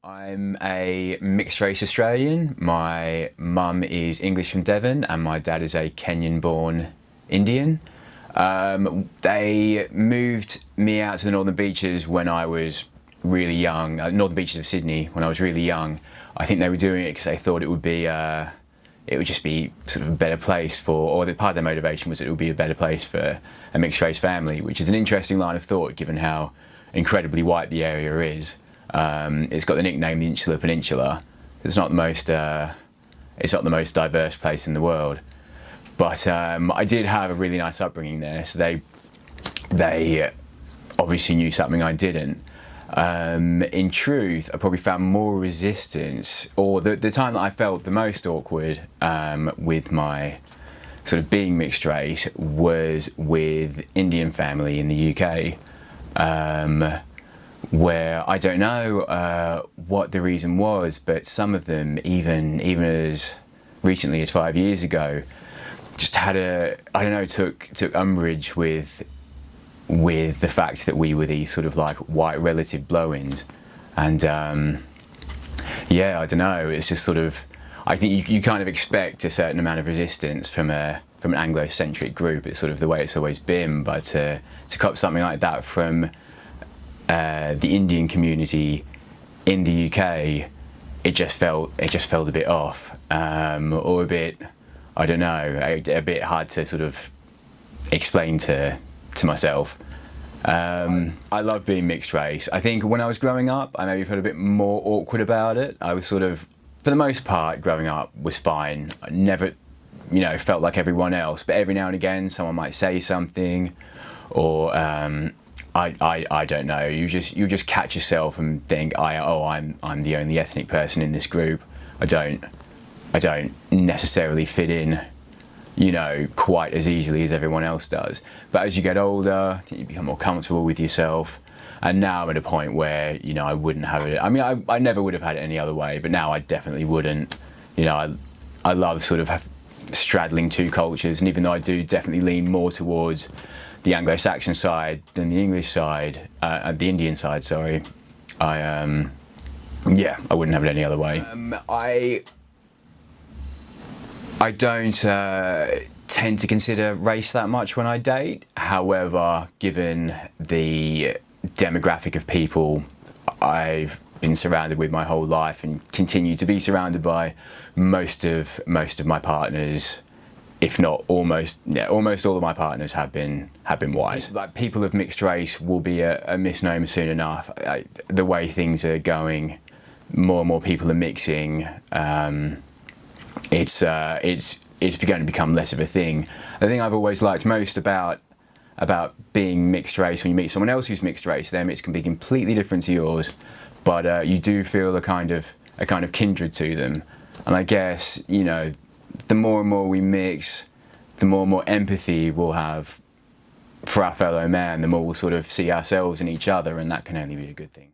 I'm a mixed race Australian. My mum is English from Devon and my dad is a Kenyan born Indian. They moved me out to the Northern Beaches when I was really young, Northern Beaches of Sydney, when I was really young. I think they were doing it because they thought it would be, it would just be sort of a better place for, or part of their motivation was that it would be a better place for a mixed race family, which is an interesting line of thought given how incredibly white the area is. It's got the nickname the Insular Peninsula. It's not the most diverse place in the world, but I did have a really nice upbringing there. So they obviously knew something I didn't. In truth, I probably found more resistance, or the time that I felt the most awkward with my sort of being mixed race was with Indian family in the UK. Where I don't know what the reason was, but some of them, even as recently as 5 years ago, just had took umbrage with the fact that we were these sort of like white relative blow-ins, and yeah, I don't know. It's just sort of, I think you kind of expect a certain amount of resistance from an Anglo-centric group. It's sort of the way it's always been, but to cop something like that from the Indian community in the UK, it just felt a bit off, or a bit, I don't know, a bit hard to sort of explain to myself. I love being mixed race. I think when I was growing up, I maybe felt a bit more awkward about it. I was sort of, for the most part, growing up was fine. I never, felt like everyone else, but every now and again someone might say something, or I don't know. You just catch yourself and think, I'm the only ethnic person in this group. I don't necessarily fit in, quite as easily as everyone else does. But as you get older, you become more comfortable with yourself. And now I'm at a point where, I wouldn't have it. I mean, I never would have had it any other way, but now I definitely wouldn't. I love sort of straddling two cultures, and even though I do definitely lean more towards the Anglo-Saxon side than the English side, the Indian side, sorry, yeah, I wouldn't have it any other way. I don't tend to consider race that much when I date. However, given the demographic of people I've been surrounded with my whole life and continue to be surrounded by, most of my partners, if not almost all of my partners have been white. Like, people of mixed race will be a misnomer soon enough. The way things are going, more and more people are mixing. It's begun to become less of a thing. The thing I've always liked most about being mixed race, when you meet someone else who's mixed race, their mix can be completely different to yours, but you do feel a kind of kindred to them. And I guess, the more and more we mix, the more and more empathy we'll have for our fellow man, the more we'll sort of see ourselves in each other, and that can only be a good thing.